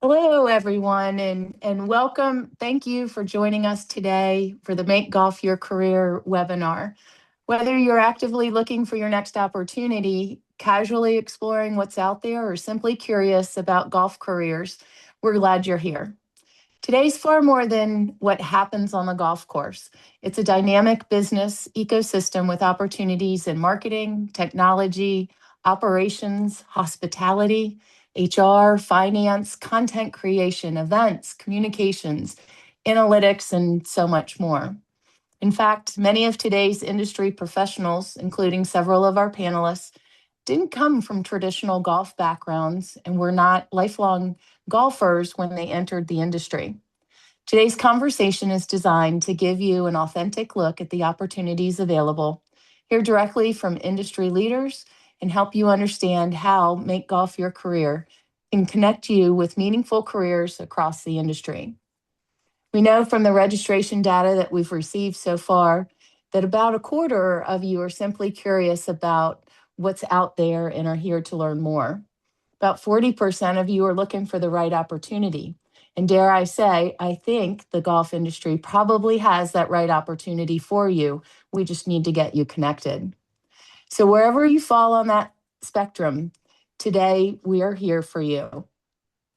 Hello, everyone, and welcome. Thank you for joining us today for the Make Golf Your Career webinar. Whether you're actively looking for your next opportunity, casually exploring what's out there, or simply curious about golf careers, we're glad you're here. Today's far more than what happens on the golf course. It's a dynamic business ecosystem with opportunities in marketing, technology, operations, hospitality, HR, finance, content creation, events, communications, analytics, and so much more. In fact, many of today's industry professionals, including several of our panelists, didn't come from traditional golf backgrounds and were not lifelong golfers when they entered the industry. Today's conversation is designed to give you an authentic look at the opportunities available, hear directly from industry leaders, and help you understand how Make Golf Your Career can connect you with meaningful careers across the industry. We know from the registration data that we've received so far that about a quarter of you are simply curious about what's out there and are here to learn more. About 40% of you are looking for the right opportunity. And dare I say, I think the golf industry probably has that right opportunity for you. We just need to get you connected. So wherever you fall on that spectrum, today we are here for you.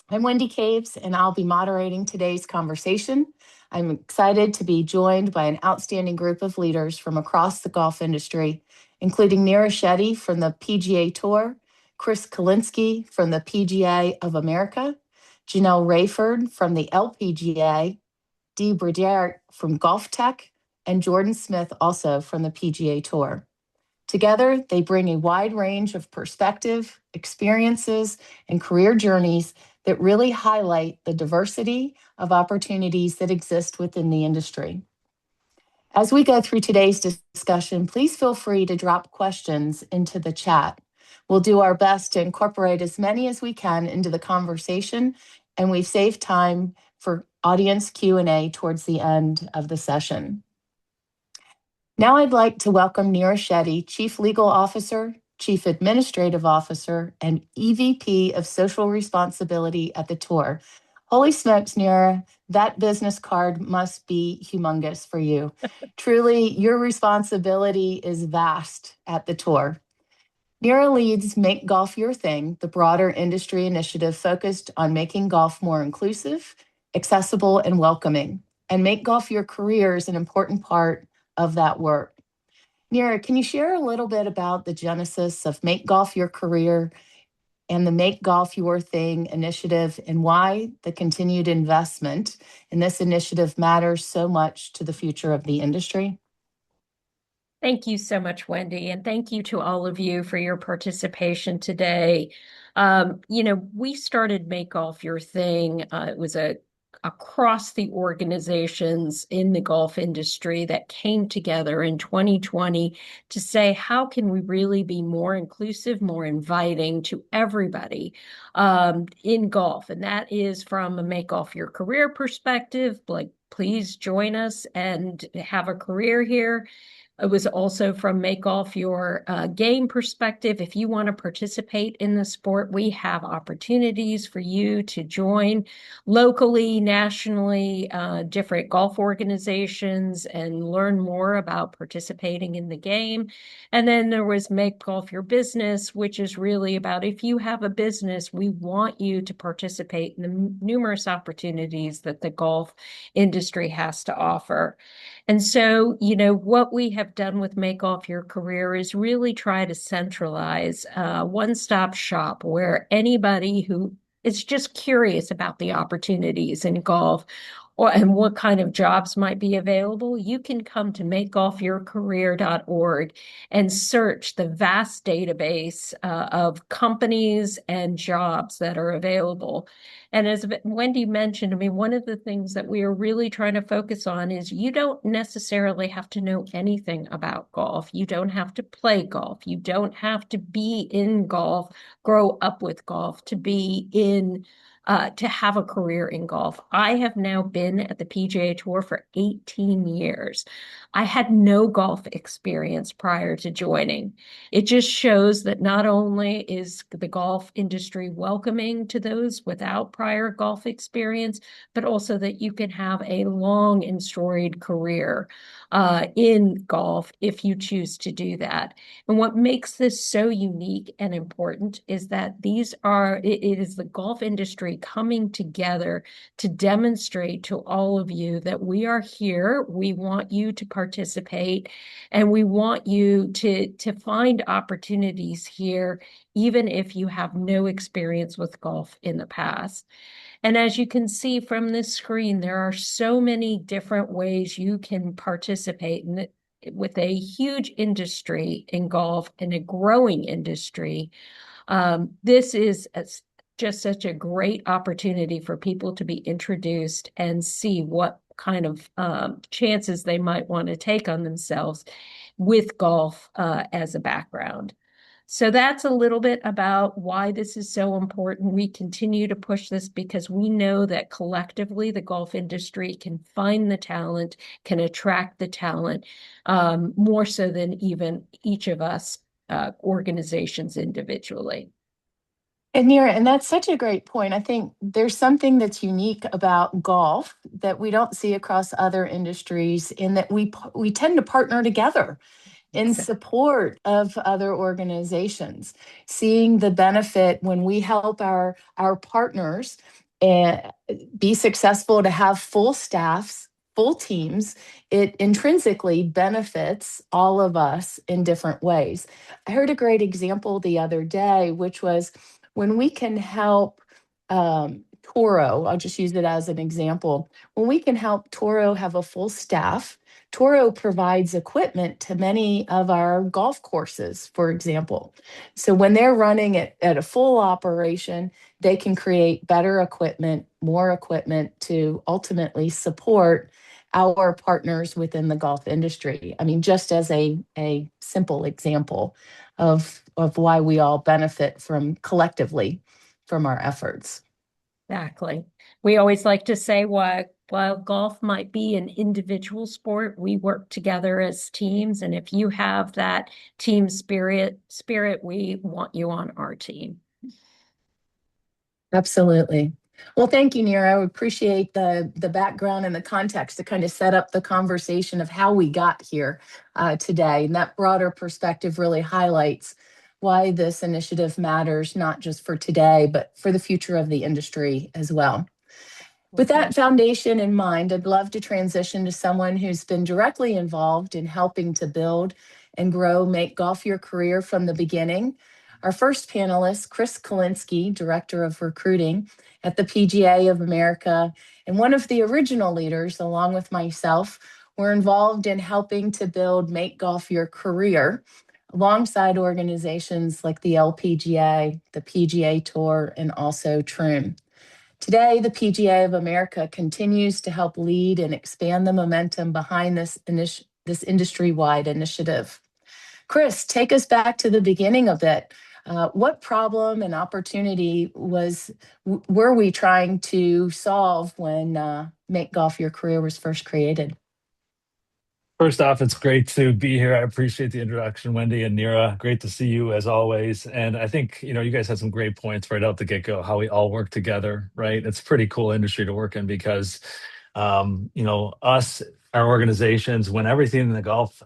I'm Wendy Caves, and I'll be moderating today's conversation. I'm excited to be joined by an outstanding group of leaders from across the golf industry, including Neera Shetty from the PGA Tour, Chris Kolinsky from the PGA of America, Janelle Rayford from the LPGA, Dee Bredert from Golf Tech, and Jordan Smith also from the PGA Tour. Together, they bring a wide range of perspective, experiences, and career journeys that really highlight the diversity of opportunities that exist within the industry. As we go through today's discussion, please feel free to drop questions into the chat. We'll do our best to incorporate as many as we can into the conversation, and we've saved time for audience Q&A towards the end of the session. Now I'd like to welcome Neera Shetty, Chief Legal Officer, Chief Administrative Officer, and EVP of Social Responsibility at the Tour. Holy smokes, Neera, that business card must be humongous for you. Truly, your responsibility is vast at the Tour. Neera leads Make Golf Your Thing, the broader industry initiative focused on making golf more inclusive, accessible, and welcoming. And Make Golf Your Career is an important part of that work. Neera, can you share a little bit about the genesis of Make Golf Your Career and the Make Golf Your Thing initiative, and why the continued investment in this initiative matters so much to the future of the industry? Thank you so much, Wendy, and thank you to all of you for your participation today. We started Make Golf Your Thing. It was across the organizations in the golf industry that came together in 2020 to say, how can we really be more inclusive, more inviting to everybody in golf? And that is from a Make Golf Your Career perspective, like, please join us and have a career here. It was also from Make Golf Your Game perspective. If you want to participate in the sport, we have opportunities for you to join locally, nationally, different golf organizations and learn more about participating in the game. And then there was Make Golf Your Business, which is really about, if you have a business, we want you to participate in the numerous opportunities that the golf industry has to offer. And so, what we have done with Make Golf Your Career is really try to centralize a one-stop shop where anybody who is just curious about the opportunities in golf and what kind of jobs might be available, you can come to makegolfyourcareer.org and search the vast database of companies and jobs that are available. And as Wendy mentioned, one of the things that we are really trying to focus on is you don't necessarily have to know anything about golf. You don't have to play golf. You don't have to be in golf, grow up with golf, to have a career in golf. I have now been at the PGA Tour for 18 years. I had no golf experience prior to joining. It just shows that not only is the golf industry welcoming to those without prior golf experience, but also that you can have a long and storied career in golf if you choose to do that. And what makes this so unique and important is that it is the golf industry coming together to demonstrate to all of you that we are here. We want you to participate, and we want you to find opportunities here, even if you have no experience with golf in the past. And as you can see from this screen, there are so many different ways you can participate in it. With a huge industry in golf and a growing industry, this is just such a great opportunity for people to be introduced and see what kind of chances they might want to take on themselves with golf as a background. So that's a little bit about why this is so important. We continue to push this because we know that collectively the golf industry can find the talent, can attract the talent, more so than even each of us organizations individually. And Nira, and that's such a great point. I think there's something that's unique about golf that we don't see across other industries in that we tend to partner together in Exactly. support of other organizations, seeing the benefit when we help our partners uh, be successful to have full staffs, full teams. It intrinsically benefits all of us in different ways. I heard a great example the other day, which was when we can help Toro, I'll just use it as an example. When we can help Toro have a full staff, Toro provides equipment to many of our golf courses, for example. So when they're running it at a full operation, they can create better equipment, more equipment to ultimately support our partners within the golf industry. I mean, just as a simple example of why we all benefit from collectively from our efforts. Exactly. We always like to say while golf might be an individual sport, we work together as teams. And if you have that team spirit, we want you on our team. Absolutely. Well, thank you, Nira. I appreciate the background and the context to kind of set up the conversation of how we got here today. And that broader perspective really highlights why this initiative matters, not just for today, but for the future of the industry as well. With that foundation in mind, I'd love to transition to someone who's been directly involved in helping to build and grow Make Golf Your Career from the beginning. Our first panelist, Chris Kalinsky, Director of Recruiting at the PGA of America, and one of the original leaders, along with myself, were involved in helping to build Make Golf Your Career alongside organizations like the LPGA, the PGA Tour, and also Troon. Today, the PGA of America continues to help lead and expand the momentum behind this industry-wide initiative. Chris, take us back to the beginning a bit. What problem and opportunity were we trying to solve when Make Golf Your Career was first created? First off, it's great to be here. I appreciate the introduction, Wendy and Nira. Great to see you as always. And I think, you guys had some great points right out the get-go, how we all work together, right? It's a pretty cool industry to work in because, us, our organizations, when everything in the golf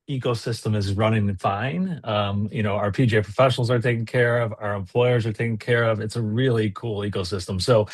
ecosystem is running fine, our PGA professionals are taken care of, our employers are taken care of. It's a really cool ecosystem. So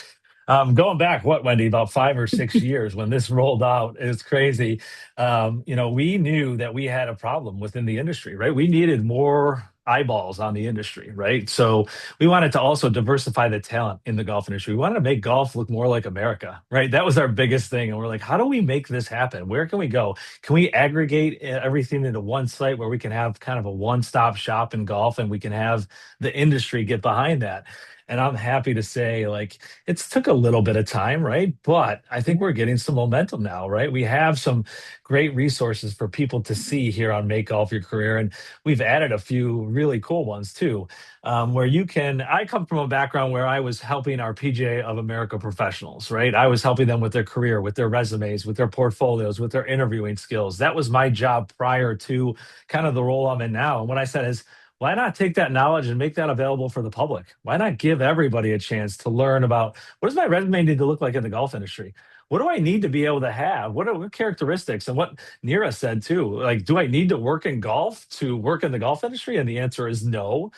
going back, what, Wendy, about 5 or 6 years when this rolled out, it's crazy. We knew that we had a problem within the industry, right? We needed more eyeballs on the industry, right? So we wanted to also diversify the talent in the golf industry. We wanted to make golf look more like America, right? That was our biggest thing. And we're like, how do we make this happen? Where can we go? Can we aggregate everything into one site where we can have kind of a one-stop shop in golf and we can have the industry get behind that? And I'm happy to say, like, it's took a little bit of time, right? But I think we're getting some momentum now, right? We have some great resources for people to see here on Make Golf Your Career. And we've added a few really cool ones too, where you can. I come from a background where I was helping our PGA of America professionals, right? I was helping them with their career, with their resumes, with their portfolios, with their interviewing skills. That was my job prior to kind of the role I'm in now. And what I said is, why not take that knowledge and make that available for the public? Why not give everybody a chance to learn about what does my resume need to look like in the golf industry? What do I need to be able to have? What characteristics? And what Nira said too, like, do I need to work in golf to work in the golf industry? And the answer is no.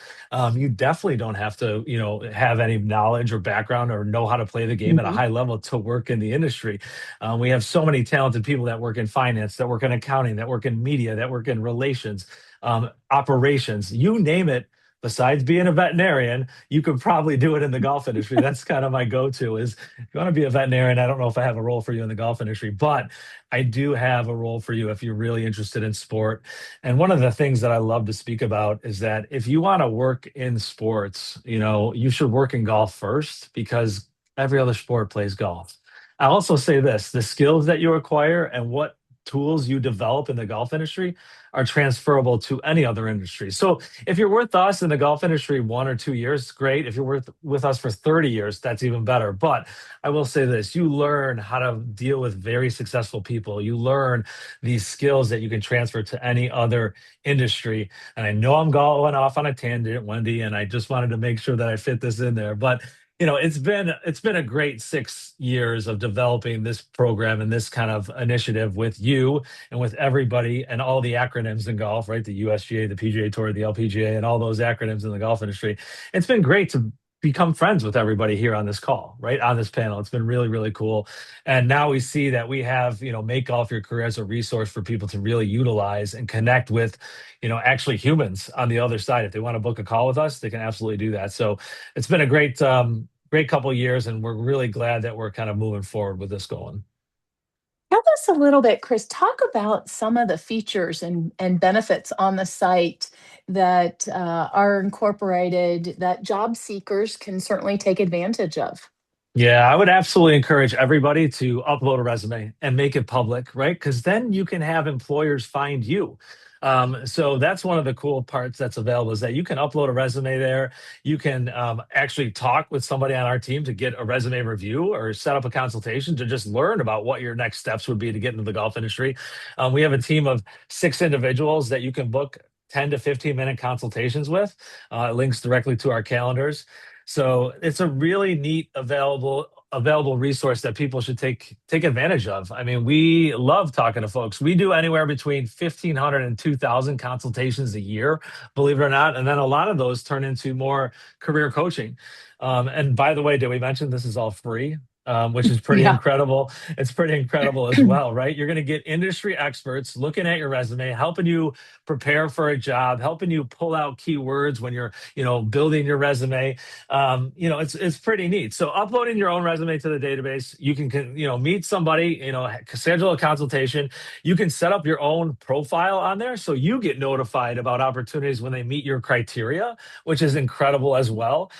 You definitely don't have to, have any knowledge or background or know how to play the game at a Mhm. high level to work in the industry. We have so many talented people that work in finance, that work in accounting, that work in media, that work in relations, operations, you name it. Besides being a veterinarian, you could probably do it in the golf industry. That's kind of my go-to is if you want to be a veterinarian. I don't know if I have a role for you in the golf industry, but I do have a role for you if you're really interested in sport. And one of the things that I love to speak about is that if you want to work in sports, you should work in golf first because every other sport plays golf. I also say this, the skills that you acquire and what tools you develop in the golf industry are transferable to any other industry. So if you're with us in the golf industry 1 or 2 years, great. If you're with us for 30 years, that's even better. But I will say this, you learn how to deal with very successful people. You learn these skills that you can transfer to any other industry. And I know I'm going off on a tangent, Wendy, and I just wanted to make sure that I fit this in there. But it's been a great 6 years of developing this program and this kind of initiative with you and with everybody and all the acronyms in golf, right? The USGA, the PGA Tour, the LPGA, and all those acronyms in the golf industry. It's been great to become friends with everybody here on this call, right? On this panel. It's been really, really cool. And now we see that we have, Make Golf Your Career as a resource for people to really utilize and connect with, actually humans on the other side. If they want to book a call with us, they can absolutely do that. So it's been a great couple of years, and we're really glad that we're kind of moving forward with this going. Tell us a little bit, Chris. Talk about some of the features and benefits on the site that are incorporated that job seekers can certainly take advantage of. Yeah, I would absolutely encourage everybody to upload a resume and make it public, right? Because then you can have employers find you. So that's one of the cool parts that's available is that you can upload a resume there. You can actually talk with somebody on our team to get a resume review or set up a consultation to just learn about what your next steps would be to get into the golf industry. We have a team of 6 individuals that you can book 10 to 15-minute consultations with. It links directly to our calendars. So it's a really neat available resource that people should take advantage of. I mean, we love talking to folks. We do anywhere between 1,500 and 2,000 consultations a year, believe it or not. And then a lot of those turn into more career coaching. And by the way, did we mention this is all free? Which is pretty Yeah. incredible. It's pretty incredible as well, right? You're going to get industry experts looking at your resume, helping you prepare for a job, helping you pull out keywords when you're, building your resume. It's pretty neat. So uploading your own resume to the database, you can meet somebody, schedule a consultation. You can set up your own profile on there so you get notified about opportunities when they meet your criteria, which is incredible as well.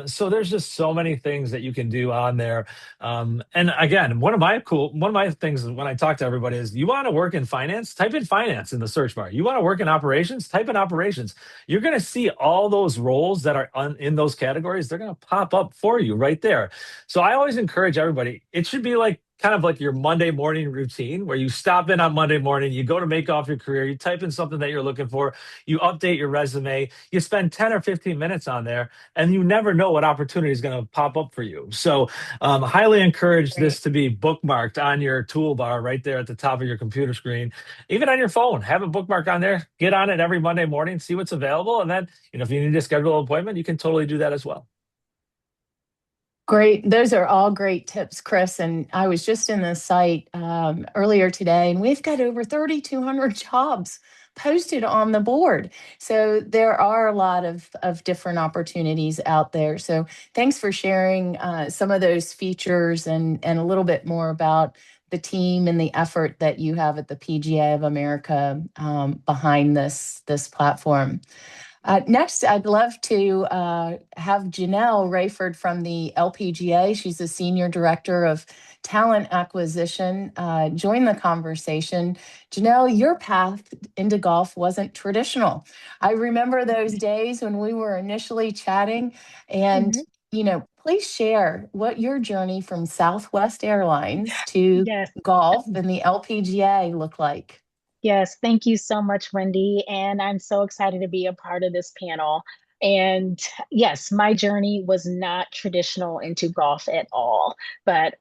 So there's just so many things that you can do on there. And again, one of my things when I talk to everybody is you want to work in finance, type in finance in the search bar. You want to work in operations, type in operations. You're going to see all those roles that are in those categories. They're going to pop up for you right there. So I always encourage everybody, it should be like kind of like your Monday morning routine where you stop in on Monday morning, you go to Make Golf Your Career, you type in something that you're looking for, you update your resume, you spend 10 or 15 minutes on there, and you never know what opportunity is going to pop up for you. So highly encourage this to be bookmarked on your toolbar right there at the top of your computer screen, even on your phone. Have a bookmark on there. Get on it every Monday morning, see what's available, and then if you need to schedule an appointment, you can totally do that as well. Great. Those are all great tips, Chris. And I was just in the site earlier today, and we've got over 3,200 jobs posted on the board. So there are a lot of different opportunities out there. So thanks for sharing some of those features and a little bit more about the team and the effort that you have at the PGA of America behind this platform. Next, I'd love to have Janelle Rayford from the LPGA. She's the Senior Director of Talent Acquisition. Join the conversation. Janelle, your path into golf wasn't traditional. I remember those days when we were initially chatting, and Mhm. please share what your journey from Southwest Airlines to Yes. golf and the LPGA looked like. Yes, thank you so much, Wendy. And I'm so excited to be a part of this panel. And yes, my journey was not traditional into golf at all. But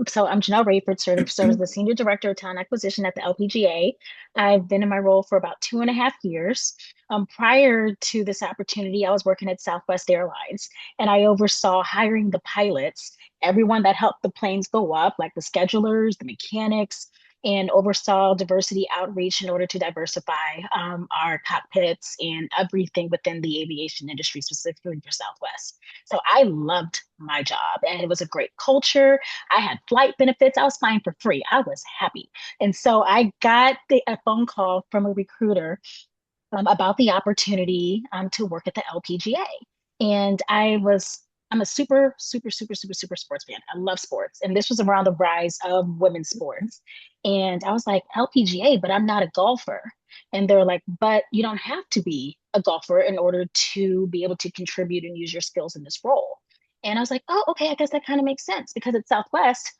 so I'm Janelle Rayford, serves as the Senior Director of Talent Acquisition at the LPGA. I've been in my role for about 2.5 years. Prior to this opportunity, I was working at Southwest Airlines, and I oversaw hiring the pilots, everyone that helped the planes go up, like the schedulers, the mechanics, and oversaw diversity outreach in order to diversify our cockpits and everything within the aviation industry, specifically for Southwest. So I loved my job, and it was a great culture. I had flight benefits. I was flying for free. I was happy. And so I got a phone call from a recruiter about the opportunity to work at the LPGA. And I'm a super, super, super, super, super sports fan. I love sports. And this was around the rise of women's sports. And I was like, LPGA, but I'm not a golfer. And they're like, but you don't have to be a golfer in order to be able to contribute and use your skills in this role. And I was like, oh, okay, I guess that kind of makes sense because at Southwest,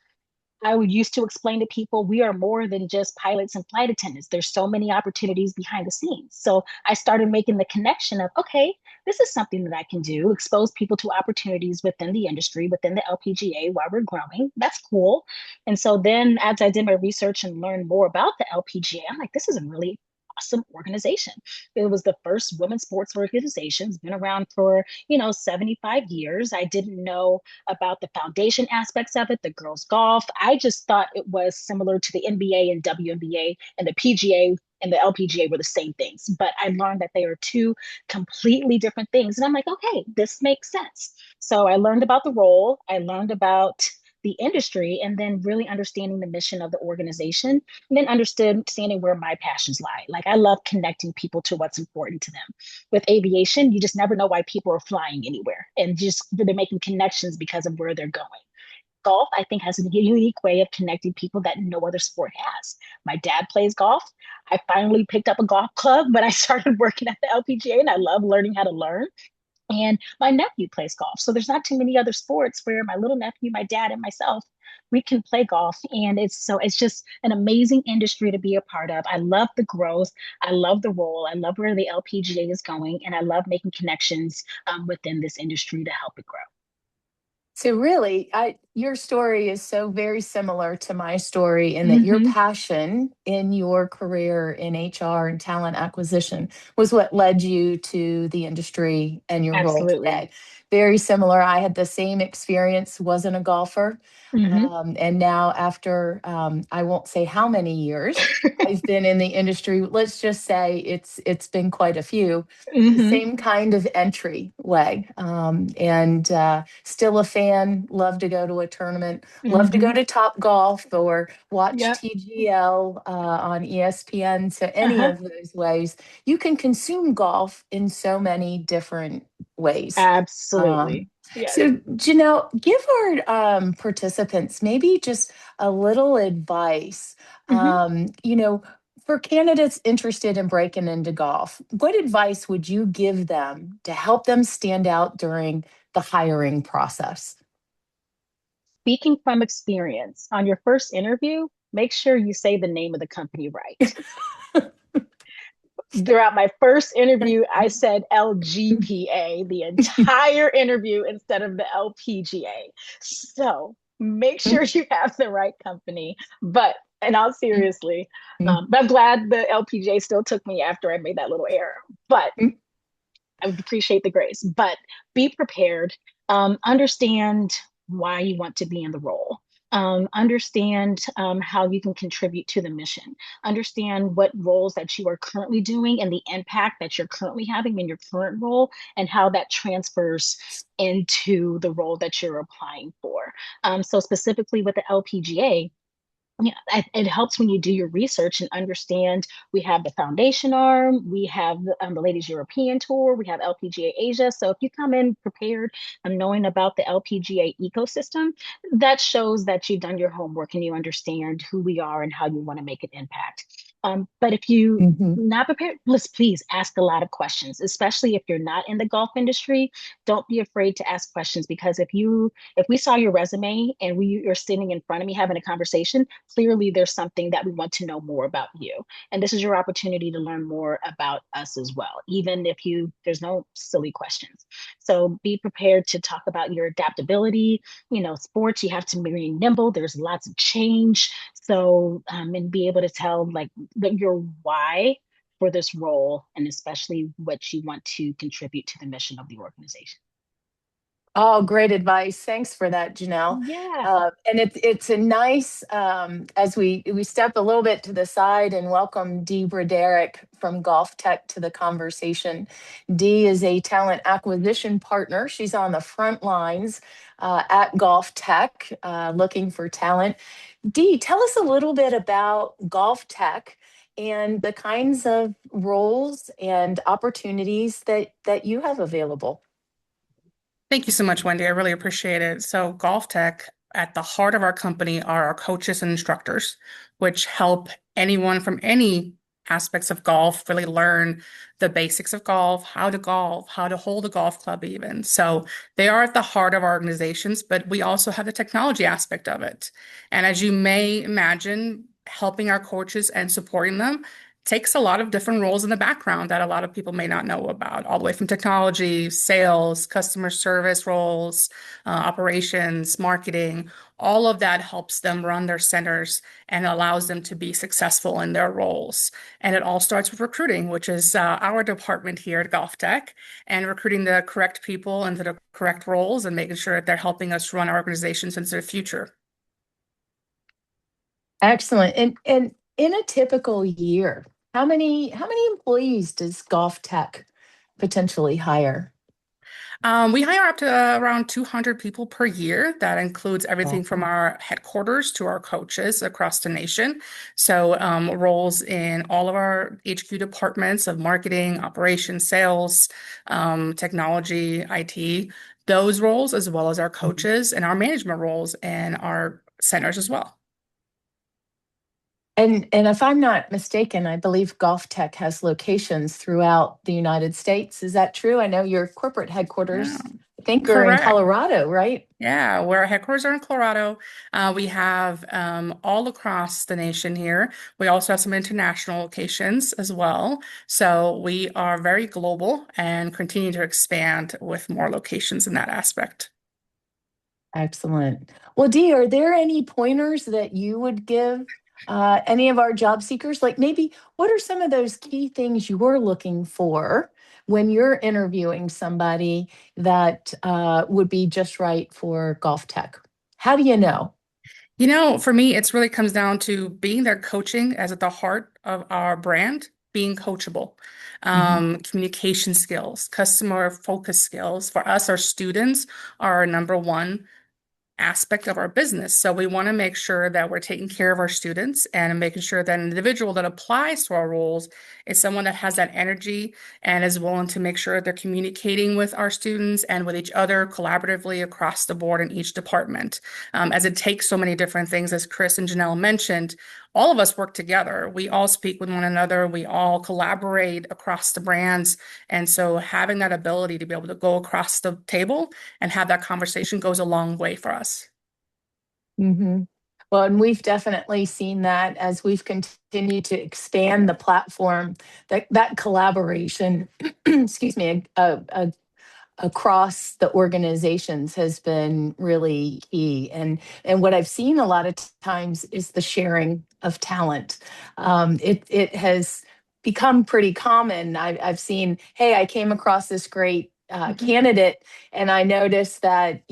I would used to explain to people we are more than just pilots and flight attendants. There's so many opportunities behind the scenes. So I started making the connection of, okay, this is something that I can do, expose people to opportunities within the industry, within the LPGA while we're growing. That's cool. And so then as I did my research and learned more about the LPGA, I'm like, this is a really awesome organization. It was the first women's sports organization. It's been around for, 75 years. I didn't know about the foundation aspects of it, the girls' golf. I just thought it was similar to the NBA and WNBA, and the PGA and the LPGA were the same things. But I learned that they are two completely different things. And I'm like, okay, this makes sense. So I learned about the role, I learned about the industry, and then really understanding the mission of the organization, and then understanding where my passions lie. Like I love connecting people to what's important to them. With aviation, you just never know why people are flying anywhere, and just they're making connections because of where they're going. Golf, I think, has a unique way of connecting people that no other sport has. My dad plays golf. I finally picked up a golf club when I started working at the LPGA, and I love learning how to learn. And my nephew plays golf. So there's not too many other sports where my little nephew, my dad, and myself, we can play golf. And it's just an amazing industry to be a part of. I love the growth. I love the role. I love where the LPGA is going. And I love making connections within this industry to help it grow. So really, your story is so very similar to my story in that your Mm-hmm. passion in your career in HR and talent acquisition was what led you to the industry and your role Absolutely. today. Very similar. I had the same experience, wasn't a golfer. Mm-hmm. And now after, I won't say how many years I've been in the industry, let's just say it's been quite a few, the Mm-hmm. same kind of entry way. And still a fan, love to go to a tournament, love to Mm-hmm. go to Top Golf or watch Yep. TGL on ESPN. So, any Uh-huh. of those ways, you can consume golf in so many different ways. Um, Absolutely. Yes. so, Janelle, give our participants maybe just a little advice. Mm-hmm. For candidates interested in breaking into golf, what advice would you give them to help them stand out during the hiring process? Speaking from experience, on your first interview, make sure you say the name of the company right. Throughout my first interview, I said LGPA the entire interview instead of the LPGA. So make sure you have the right company. But in all seriously, but I'm glad the LPGA still took me after I made that little error. But I would appreciate the grace. But be prepared. Understand why you want to be in the role. Understand how you can contribute to the mission. Understand what roles that you are currently doing and the impact that you're currently having in your current role, and how that transfers into the role that you're applying for. So specifically with the LPGA, yeah, it helps when you do your research and understand we have the foundation arm, we have the Ladies European Tour, we have LPGA Asia. So if you come in prepared and knowing about the LPGA ecosystem, that shows that you've done your homework and you understand who we are and how you want to make an impact. But if you Mhm. not prepared, please ask a lot of questions, especially if you're not in the golf industry. Don't be afraid to ask questions, because if we saw your resume and you're sitting in front of me having a conversation, clearly there's something that we want to know more about you. And this is your opportunity to learn more about us as well, even if there's no silly questions. So be prepared to talk about your adaptability. Sports, you have to be nimble. There's lots of change. So, and be able to tell like your why for this role, and especially what you want to contribute to the mission of the organization. Oh, great advice. Thanks for that, Janelle. Yeah. And it's a nice, as we step a little bit to the side and welcome Dee Broderick from Golf Tech to the conversation. Dee is a talent acquisition partner. She's on the front lines at Golf Tech, looking for talent. Dee, tell us a little bit about Golf Tech and the kinds of roles and opportunities that you have available. Thank you so much, Wendy. I really appreciate it. So, Golf Tech, at the heart of our company are our coaches and instructors, which help anyone from any aspects of golf really learn the basics of golf, how to hold a golf club even. So they are at the heart of our organizations, but we also have the technology aspect of it. And as you may imagine, helping our coaches and supporting them takes a lot of different roles in the background that a lot of people may not know about, all the way from technology, sales, customer service roles, operations, marketing. All of that helps them run their centers and allows them to be successful in their roles. And it all starts with recruiting, which is our department here at Golf Tech, and recruiting the correct people into the correct roles and making sure that they're helping us run our organizations into the future. Excellent. And in a typical year, how many employees does Golf Tech potentially hire? We hire up to around 200 people per year. That includes everything from Wow. our headquarters to our coaches across the nation. So, roles in all of our HQ departments of marketing, operations, sales, technology, IT, those roles, as well as our coaches and our management roles and our centers as well. And if I'm not mistaken, I believe Golf Tech has locations throughout the United States. Is that true? I know your corporate Yeah, headquarters, I think, are in correct. Colorado, right? Yeah, where our headquarters are in Colorado. We have all across the nation here. We also have some international locations as well. So we are very global and continue to expand with more locations in that aspect. Excellent. Well, Dee, are there any pointers that you would give any of our job seekers? Like maybe what are some of those key things you're looking for when you're interviewing somebody that would be just right for Golf Tech? How do you know? For me, it's really comes down to being there coaching as at the heart of our brand, being coachable, Mhm. communication skills, customer focus skills. For us, our students are our number one aspect of our business. So we want to make sure that we're taking care of our students and making sure that an individual that applies to our roles is someone that has that energy and is willing to make sure that they're communicating with our students and with each other collaboratively across the board in each department. As it takes so many different things, as Chris and Janelle mentioned, all of us work together. We all speak with one another. We all collaborate across the brands. And so having that ability to be able to go across the table and have that conversation goes a long way for us. hmm Well, and we've definitely seen that as we've continued to expand the platform, that collaboration, excuse me, across the organizations has been really key. And what I've seen a lot of times is the sharing of talent. It has become pretty common. I've seen, hey, I came across this great candidate, and I noticed that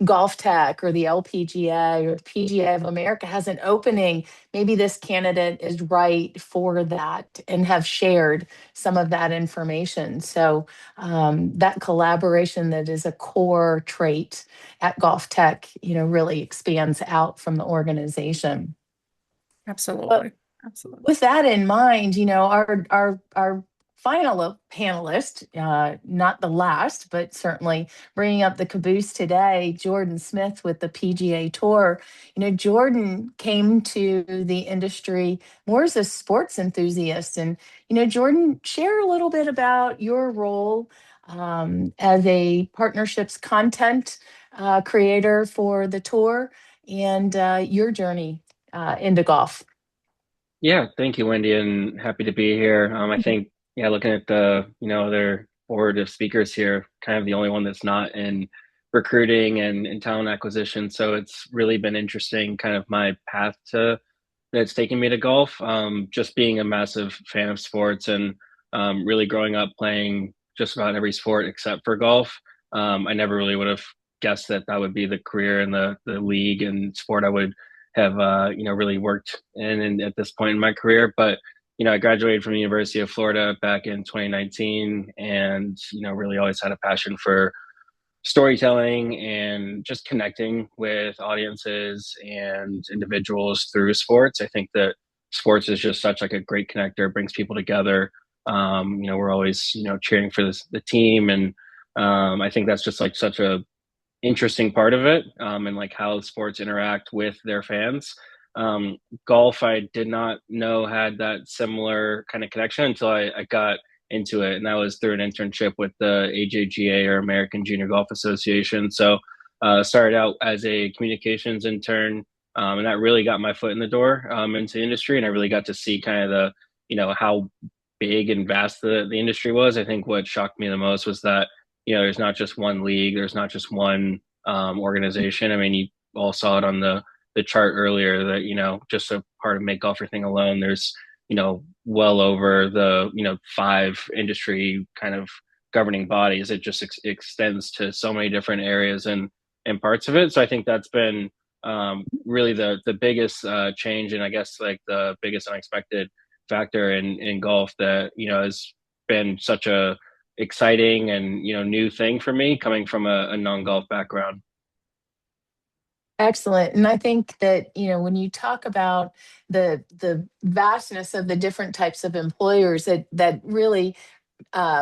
Golf Tech or the LPGA or PGA of America has an opening. Maybe this candidate is right for that, and have shared some of that information. So that collaboration that is a core trait at Golf Tech, really expands out from the organization. Absolutely. Absolutely. With that in mind, our final panelist, not the last, but certainly bringing up the caboose today, Jordan Smith with the PGA Tour. Jordan came to the industry more as a sports enthusiast. And, Jordan, share a little bit about your role as a partnerships content creator for the tour and your journey into golf. Yeah, thank you, Wendy, and happy to be here. I think, yeah, looking at the, their board of speakers here, kind of the only one that's not in recruiting and talent acquisition. So it's really been interesting, kind of my path to that's taken me to golf. Just being a massive fan of sports and really growing up playing just about every sport except for golf. I never really would have guessed that that would be the career and the league and sport I would have really worked in at this point in my career. But I graduated from the University of Florida back in 2019, and really always had a passion for storytelling and just connecting with audiences and individuals through sports. I think that sports is just such like a great connector, brings people together. We're always cheering for the team, and I think that's just like such a interesting part of it, and like how sports interact with their fans. Um, Golf, I did not know had that similar kind of connection until I got into it, and that was through an internship with the AJGA, or American Junior Golf Association. So, started out as a communications intern, and that really got my foot in the door into the industry, and I really got to see kind of the how big and vast the industry was. I think what shocked me the most was that there's not just one league, there's not just one organization. I mean, you all saw it on the chart earlier that just a part of Make Golf Your Thing alone, there's well over the 5 industry kind of governing bodies. It just extends to so many different areas and parts of it. So I think that's been really the biggest change, and I guess like the biggest unexpected factor in golf that has been such a exciting and new thing for me coming from a non-golf background. Excellent. And I think that, when you talk about the vastness of the different types of employers, that really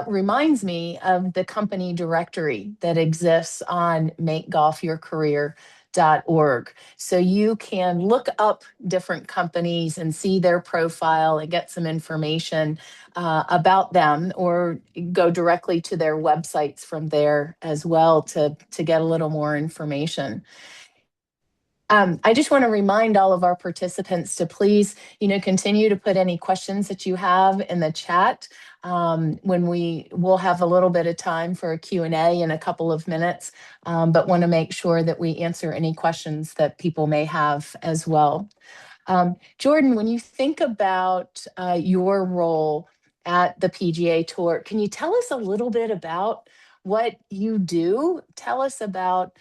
reminds me of the company directory that exists on makegolfyourcareer.org. So you can look up different companies and see their profile and get some information about them, or go directly to their websites from there as well to get a little more information. I just want to remind all of our participants to please, continue to put any questions that you have in the chat. When we'll have a little bit of time for a Q&A in a couple of minutes, but want to make sure that we answer any questions that people may have as well. Jordan, when you think about your role at the PGA Tour, can you tell us a little bit about what you do? Tell us about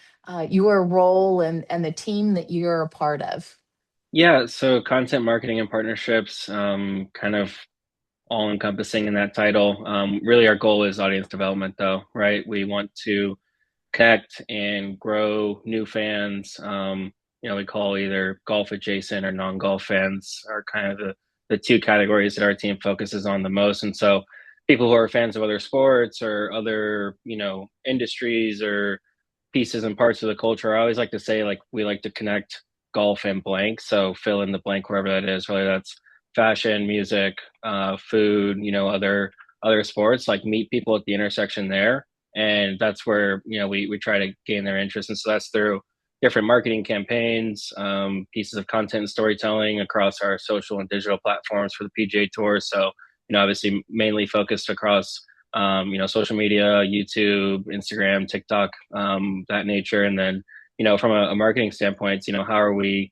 your role and the team that you're a part of. Yeah, so content marketing and partnerships, kind of all encompassing in that title. Really, our goal is audience development, though, right? We want to connect and grow new fans. We call either golf adjacent or non-golf fans are kind of the 2 categories that our team focuses on the most. And so people who are fans of other sports or other, industries or pieces and parts of the culture, I always like to say, like, we like to connect golf and blank. So fill in the blank wherever that is, whether that's fashion, music, food, other sports, like meet people at the intersection there. And that's where, we try to gain their interest. And so that's through different marketing campaigns, pieces of content and storytelling across our social and digital platforms for the PGA Tour. So, obviously mainly focused across, social media, YouTube, Instagram, TikTok, that nature. And then, from a marketing standpoint, how are we,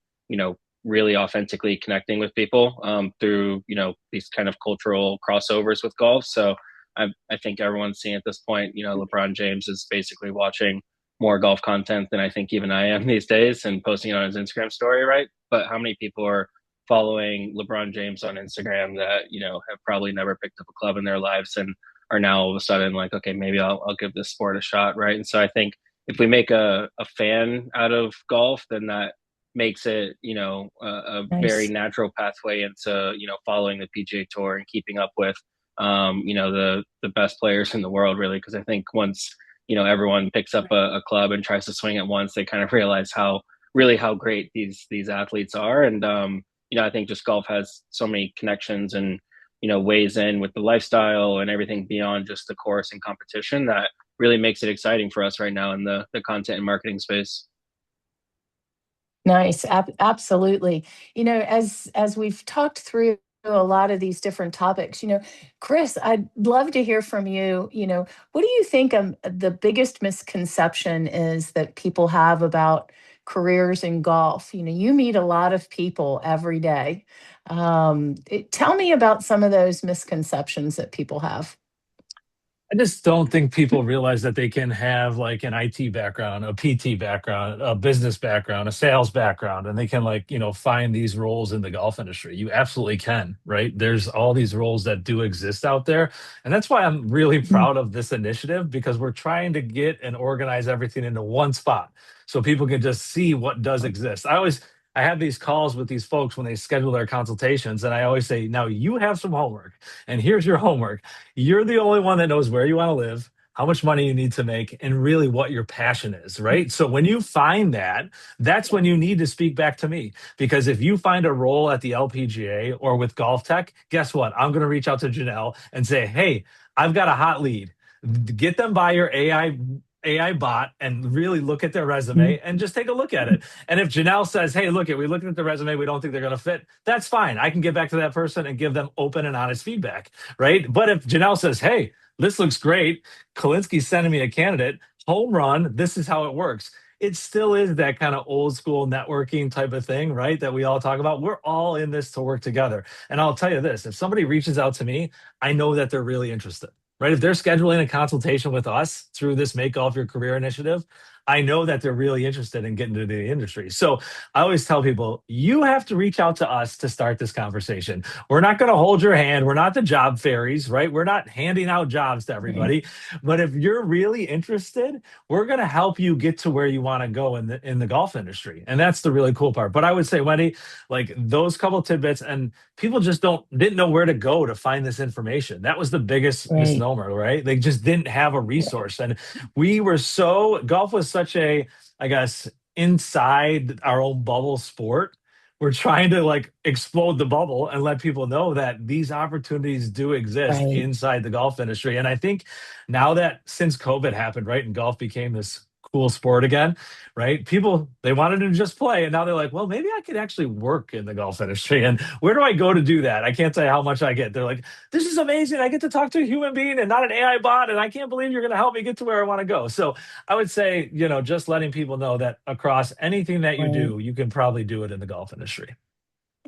really authentically connecting with people through, these kind of cultural crossovers with golf. So I think everyone's seeing at this point, LeBron James is basically watching more golf content than I think even I am these days, and posting it on his Instagram story, right? But how many people are following LeBron James on Instagram that, have probably never picked up a club in their lives and are now all of a sudden like, okay, maybe I'll give this sport a shot, right? And so I think if we make a fan out of golf, then that makes it, a very Nice. natural pathway into, following the PGA Tour and keeping up with, the best players in the world, really. Because I think once, everyone picks up a club and tries to swing at once, they kind of realize how great these athletes are. And, I think just golf has so many connections and, ways in with the lifestyle and everything beyond just the course and competition that really makes it exciting for us right now in the content and marketing space. Nice. Absolutely. As we've talked through a lot of these different topics, Chris, I'd love to hear from you. What do you think the biggest misconception is that people have about careers in golf? You meet a lot of people every day. Tell me about some of those misconceptions that people have. I just don't think people realize that they can have like an IT background, a PT background, a business background, a sales background, and they can find these roles in the golf industry. You absolutely can, right? There's all these roles that do exist out there. And that's why I'm really Mm. proud of this initiative, because we're trying to get and organize everything into one spot so people can just see what does exist. I have these calls with these folks when they schedule their consultations, and I always say, now you have some homework, and here's your homework. You're the only one that knows where you want to live, how much money you need to make, and really what your passion is, right? So when you find that, that's when you need to speak back to me. Because if you find a role at the LPGA or with Golf Tech, guess what? I'm going to reach out to Janelle and say, hey, I've got a hot lead. Get them by your AI bot and really look at their resume and just take a look at it. And if Janelle says, hey, we looked at the resume, we don't think they're going to fit, that's fine. I can get back to that person and give them open and honest feedback, right? But if Janelle says, hey, this looks great, Kolinsky's sending me a candidate, home run, this is how it works. It still is that kind of old school networking type of thing, right? That we all talk about. We're all in this to work together. And I'll tell you this, if somebody reaches out to me, I know that they're really interested, right? If they're scheduling a consultation with us through this Make Golf Your Career initiative, I know that they're really interested in getting into the industry. So I always tell people, you have to reach out to us to start this conversation. We're not going to hold your hand. We're not the job fairies, right? We're not handing out jobs to everybody. But if you're really interested, we're going to help you get to where you want to go in the golf industry. And that's the really cool part. But I would say, Wendy, like those couple tidbits, and people just didn't know where to go to find this information. That was the biggest Right. misnomer, right? They just didn't have a resource. And golf was such a, I guess, inside our own bubble sport. We're trying to explode the bubble and let people know that these opportunities do exist Right. inside the golf industry. And I think now that since COVID happened, right, and golf became this cool sport again, right? People, they wanted to just play, and now they're like, well, maybe I could actually work in the golf industry. And where do I go to do that? I can't tell you how much I get. They're like, this is amazing. I get to talk to a human being and not an AI bot, and I can't believe you're going to help me get to where I want to go. So I would say, just letting people know that across anything that you Right. do, you can probably do it in the golf industry.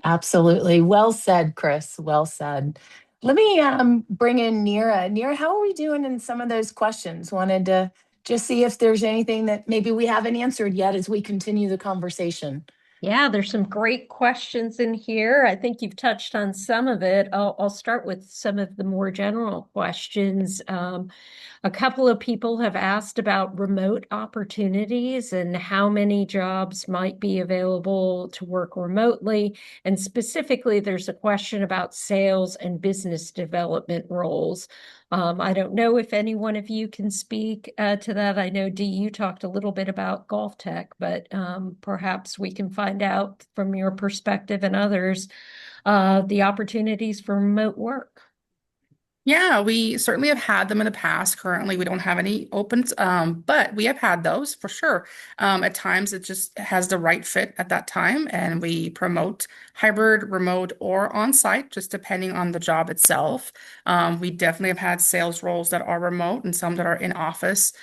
Absolutely. Well said, Chris. Well said. Let me bring in Nira. Nira, how are we doing in some of those questions? Wanted to just see if there's anything that maybe we haven't answered yet as we continue the conversation. Yeah, there's some great questions in here. I think you've touched on some of it. I'll start with some of the more general questions. A couple of people have asked about remote opportunities and how many jobs might be available to work remotely. And specifically, there's a question about sales and business development roles. I don't know if any one of you can speak to that. I know, Dee, you talked a little bit about Golf Tech, but perhaps we can find out from your perspective and others the opportunities for remote work. Yeah, we certainly have had them in the past. Currently, we don't have any opens, but we have had those for sure. At times, it just has the right fit at that time, and we promote hybrid, remote, or on-site, just depending on the job itself. We definitely have had sales roles that are remote and some that are in office,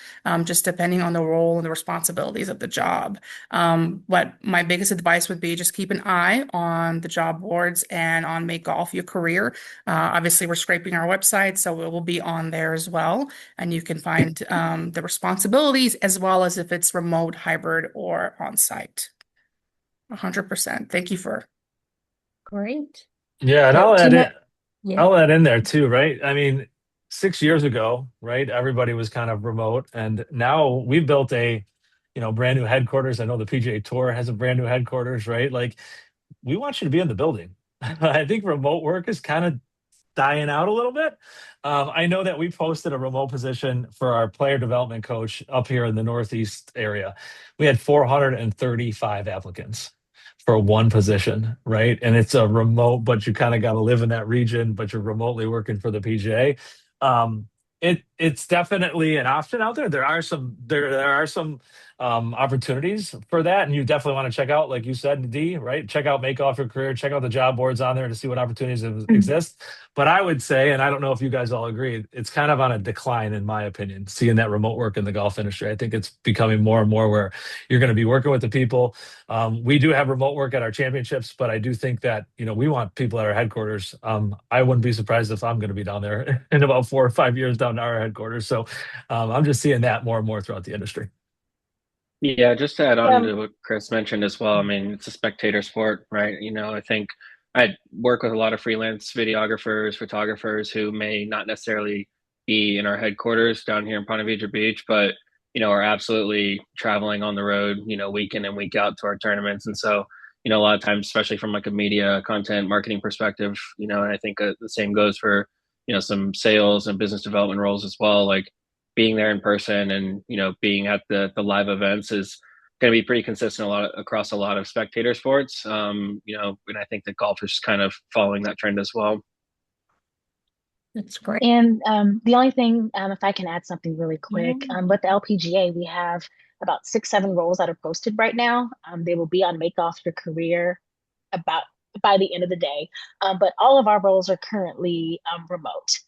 just depending on the role and the responsibilities of the job. What my biggest advice would be just keep an eye on the job boards and on Make Golf Your Career. Obviously, we're scraping our website, so it will be on there as well. And you can find the responsibilities as well as if it's remote, hybrid, or on-site. 100%. Thank you for. Great. Yeah, and Yeah. I'll add in there too, right? I mean, 6 years ago, right, everybody was kind of remote, and now we've built a brand new headquarters. I know the PGA Tour has a brand new headquarters, right? Like, we want you to be in the building. I think remote work is kind of dying out a little bit. I know that we posted a remote position for our player development coach up here in the Northeast area. We had 435 applicants for one position, right? And it's a remote, but you kind of got to live in that region, but you're remotely working for the PGA. It's definitely an option out there. There are some opportunities for that, and you definitely want to check out, like you said, D, right? Check out Make Off Your Career, check out the job boards on there to see what opportunities exist. But I would say, and I don't know if you guys all agree, it's kind of on a decline, in my opinion, seeing that remote work in the golf industry. I think it's becoming more and more where you're going to be working with the people. We do have remote work at our championships, but I do think that, we want people at our headquarters. I wouldn't be surprised if I'm going to be down there in about 4 or 5 years down to our headquarters. So I'm just seeing that more and more throughout the industry. Yeah, just to add on Um, to what Chris mentioned as well. I mean, it's a spectator sport, right? I think I work with a lot of freelance videographers, photographers who may not necessarily be in our headquarters down here in Ponte Vedra Beach, but are absolutely traveling on the road, week in and week out to our tournaments. And so, a lot of times, especially from like a media content marketing perspective, and I think the same goes for, some sales and business development roles as well. Like, being there in person and being at the live events is going to be pretty consistent across a lot of spectator sports. And I think that golf is kind of following that trend as well. That's great. And the only thing, if I can add something really quick, Yeah. with the LPGA, we have about 6, 7 roles that are posted right now. They will be on Make Off Your Career about by the end of the day. But all of our roles are currently remote.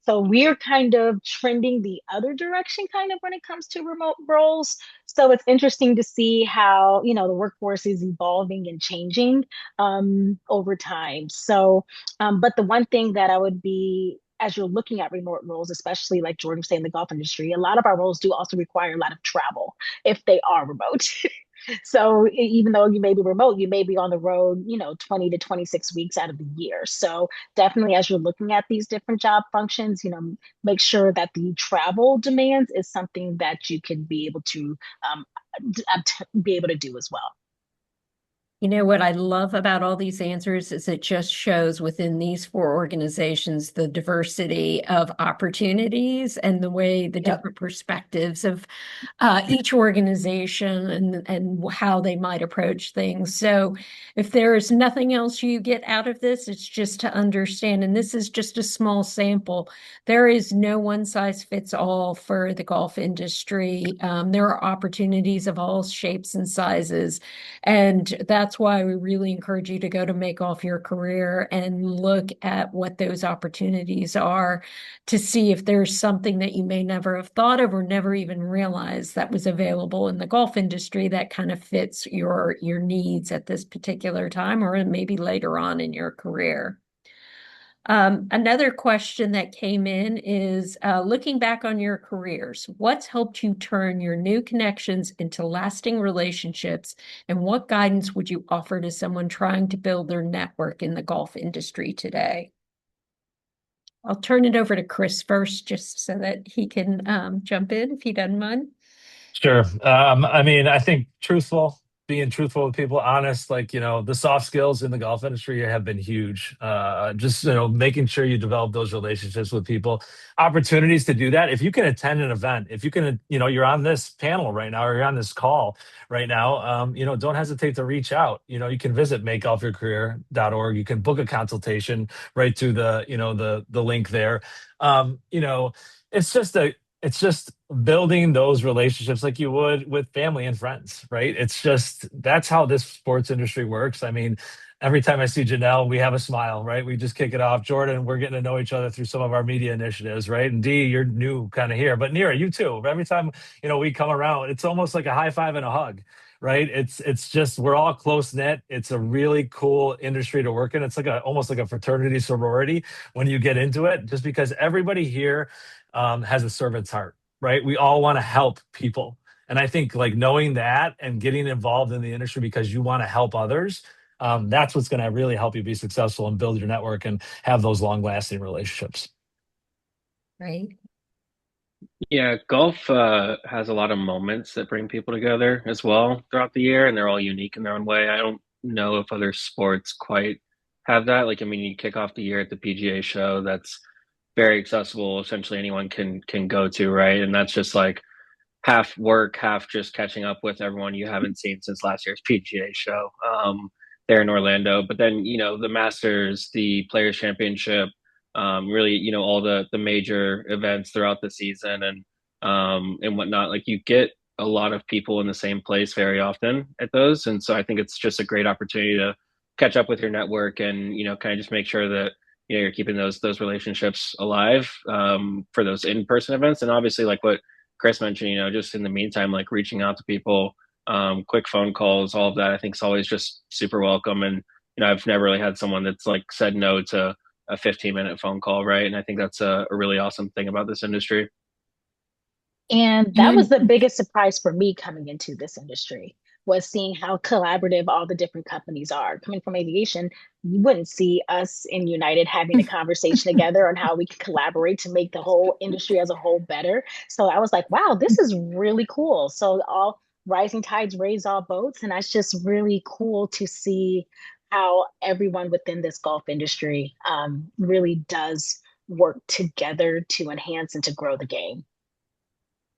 So we're kind of trending the other direction, kind of when it comes to remote roles. So it's interesting to see how, the workforce is evolving and changing over time. So, but the one thing that I would be, as you're looking at remote roles, especially like Jordan was saying, the golf industry, a lot of our roles do also require a lot of travel if they are remote. So even though you may be remote, you may be on the road, 20 to 26 weeks out of the year. So definitely as you're looking at these different job functions, make sure that the travel demands is something that you can be able to be able to do as well. What I love about all these answers is it just shows within these 4 organizations the diversity of opportunities and the way the different perspectives of each organization and how they might approach things. So if there is nothing else you get out of this, it's just to understand, and this is just a small sample, there is no one size fits all for the golf industry. There are opportunities of all shapes and sizes. And that's why we really encourage you to go to Make Off Your Career and look at what those opportunities are to see if there's something that you may never have thought of or never even realized that was available in the golf industry that kind of fits your needs at this particular time or maybe later on in your career. Another question that came in is looking back on your careers, what's helped you turn your new connections into lasting relationships, and what guidance would you offer to someone trying to build their network in the golf industry today? I'll turn it over to Chris first, just so that he can jump in if he doesn't mind. Sure. I mean, I think being truthful with people, honest, like, the soft skills in the golf industry have been huge. Just, making sure you develop those relationships with people, opportunities to do that. If you can attend an event, if you can, you're on this panel right now, or you're on this call right now, don't hesitate to reach out. You can visit makeoffyourcareer.org. You can book a consultation right through the link there. It's just building those relationships like you would with family and friends, right? That's how this sports industry works. I mean, every time I see Janelle, we have a smile, right? We just kick it off. Jordan, we're getting to know each other through some of our media initiatives, right? And D, you're new kind of here, but Nira, you too. Every time, we come around, it's almost like a high five and a hug, right? It's just, we're all close knit. It's a really cool industry to work in. It's like almost like a fraternity sorority when you get into it, just because everybody here has a servant's heart, right? We all want to help people. And I think like knowing that and getting involved in the industry because you want to help others, that's what's going to really help you be successful and build your network and have those long lasting relationships. Right. Yeah, golf has a lot of moments that bring people together as well throughout the year, and they're all unique in their own way. I don't know if other sports quite have that. Like, I mean, you kick off the year at the PGA show, that's very accessible. Essentially, anyone can go to, right? And that's just like half work, half just catching up with everyone you haven't seen since last year's PGA show there in Orlando. But then, the Masters, the Players Championship, really, all the major events throughout the season and whatnot. Like, you get a lot of people in the same place very often at those, and so I think it's just a great opportunity to catch up with your network and kind of just make sure that you're keeping those relationships alive for those in-person events. And obviously, like what Chris mentioned, just in the meantime, like reaching out to people, quick phone calls, all of that, I think is always just super welcome. And, I've never really had someone that's like said no to a 15-minute phone call, right? And I think that's a really awesome thing about this industry. And that was the biggest surprise for me coming into this industry, was seeing how collaborative all the different companies are. Coming from aviation, you wouldn't see us in United having a conversation together on how we could collaborate to make the whole industry as a whole better. So I was like, wow, this is really cool. So all rising tides raise all boats. And that's just really cool to see how everyone within this golf industry really does work together to enhance and to grow the game.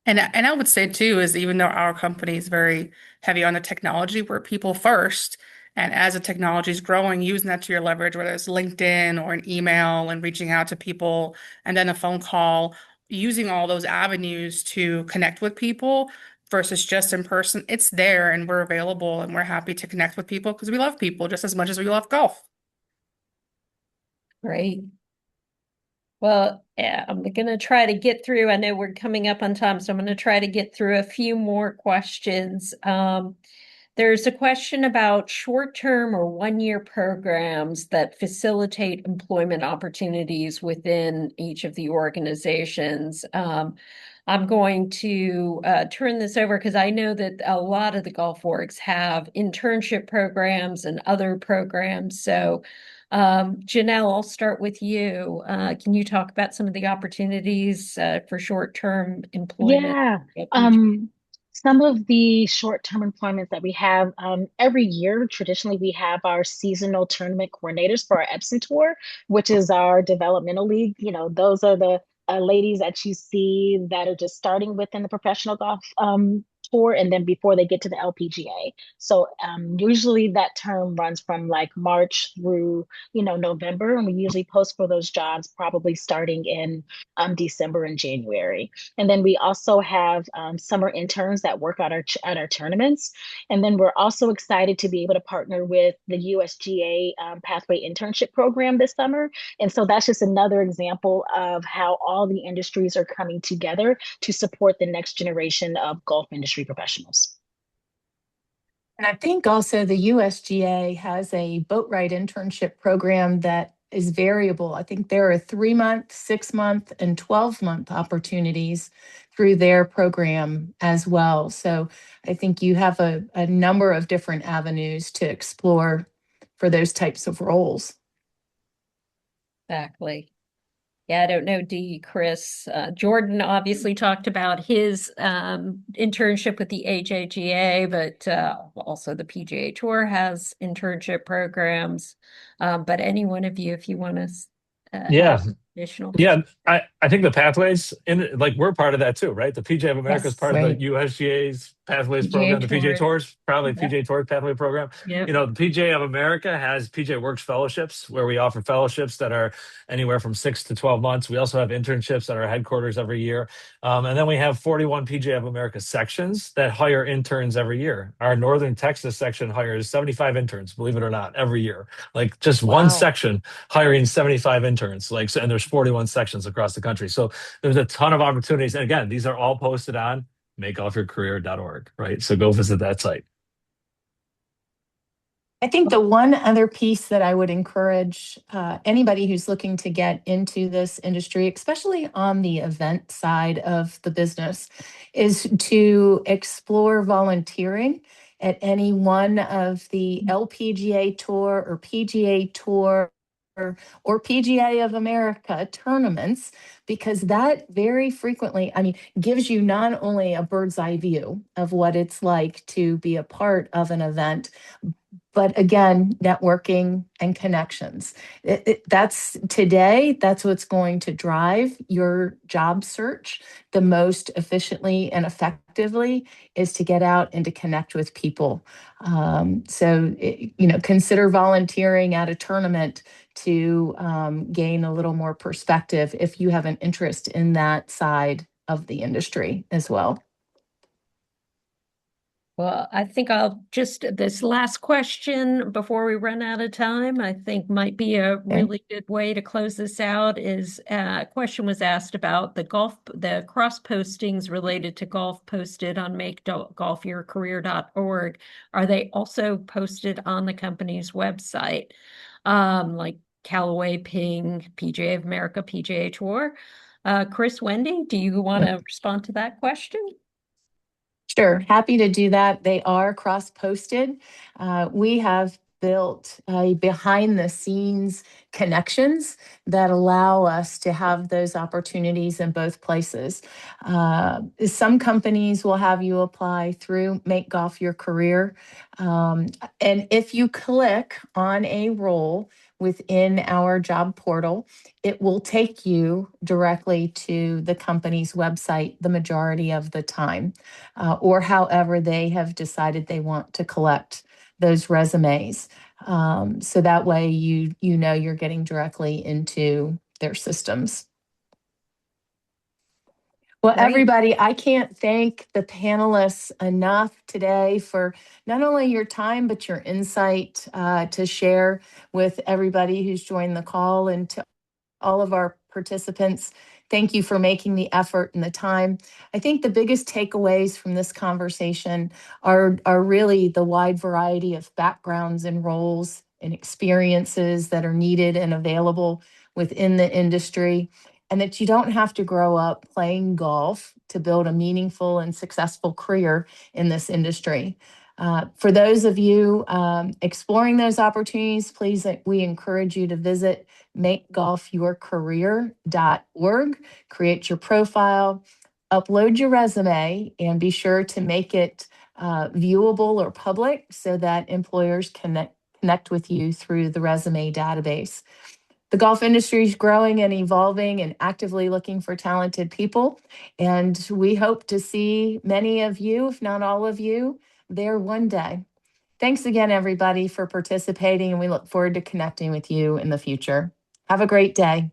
And I would say too is even though our company is very heavy on the technology, we're people first. And as the technology is growing, using that to your leverage, whether it's LinkedIn or an email and reaching out to people and then a phone call, using all those avenues to connect with people versus just in person, it's there and we're available and we're happy to connect with people because we love people just as much as we love golf. Great. Well, yeah, I'm going to try to get through. I know we're coming up on time, so I'm going to try to get through a few more questions. There's a question about short-term or one-year programs that facilitate employment opportunities within each of the organizations. I'm going to turn this over because I know that a lot of the golf orgs have internship programs and other programs. So Janelle, I'll start with you. Can you talk about some of the opportunities for short-term employment? Yeah. Some of the short-term employments that we have every year, traditionally, we have our seasonal tournament coordinators for our Epson Tour, which is our developmental league. Those are the ladies that you see that are just starting within the professional golf tour, and then before they get to the LPGA. So usually that term runs from like March through November, and we usually post for those jobs probably starting in December and January. And then we also have summer interns that work at our tournaments. And then we're also excited to be able to partner with the USGA Pathway Internship Program this summer. And so that's just another example of how all the industries are coming together to support the next generation of golf industry professionals. And I think also the USGA has a boat ride internship program that is variable. I think there are 3-month, 6-month, and 12-month opportunities through their program as well. So I think you have a number of different avenues to explore for those types of roles. Exactly. Yeah, I don't know, Dee, Chris. Jordan obviously talked about his internship with the AJGA, but also the PGA Tour has internship programs. But any one of you, if you want to Yeah. additional. Yeah, I think the pathways we're part of that too, right? The PGA of America is Yes, part right. of the USGA's pathways PGA program. The PGA Tour. Tours, probably Yeah. PGA Tour pathway program. Yep. The PGA of America has PGA Works fellowships where we offer fellowships that are anywhere from 6 to 12 months. We also have internships at our headquarters every year. And then we have 41 PGA of America sections that hire interns every year. Our Northern Texas section hires 75 interns, believe it or not, every year. Like just one Wow. section hiring 75 interns, and there's 41 sections across the country. So there's a ton of opportunities. And again, these are all posted on makeoffyourcareer.org, right? So go visit that site. I think the one other piece that I would encourage anybody who's looking to get into this industry, especially on the event side of the business, is to explore volunteering at any one of the LPGA Tour or PGA Tour or PGA of America tournaments, because that very frequently, I mean, gives you not only a bird's eye view of what it's like to be a part of an event, but again, networking and connections. That's today, that's what's going to drive your job search the most efficiently and effectively, is to get out and to connect with people. Consider volunteering at a tournament to gain a little more perspective if you have an interest in that side of the industry as well. Well, I think I'll just, this last question before we run out of time, I think might be a really good way to close this out. Is a question was asked about the cross postings related to golf posted on makegolfyourcareer.org. Are they also posted on the company's website? Like Callaway, Ping, PGA of America, PGA Tour. Chris, Wendy, do you want to respond to that question? Sure, happy to do that. They are cross-posted. We have built behind the scenes connections that allow us to have those opportunities in both places. Some companies will have you apply through Make Golf Your Career. And if you click on a role within our job portal, it will take you directly to the company's website the majority of the time, or however they have decided they want to collect those resumes. So that way you know you're getting directly into their systems. Well, Great. everybody, I can't thank the panelists enough today for not only your time, but your insight to share with everybody who's joined the call, and to all of our participants. Thank you for making the effort and the time. I think the biggest takeaways from this conversation are really the wide variety of backgrounds and roles and experiences that are needed and available within the industry, and that you don't have to grow up playing golf to build a meaningful and successful career in this industry. For those of you exploring those opportunities, please, we encourage you to visit makegolfyourcareer.org, create your profile, upload your resume, and be sure to make it viewable or public so that employers can connect with you through the resume database. The golf industry is growing and evolving and actively looking for talented people. And we hope to see many of you, if not all of you, there one day. Thanks again, everybody, for participating, and we look forward to connecting with you in the future. Have a great day.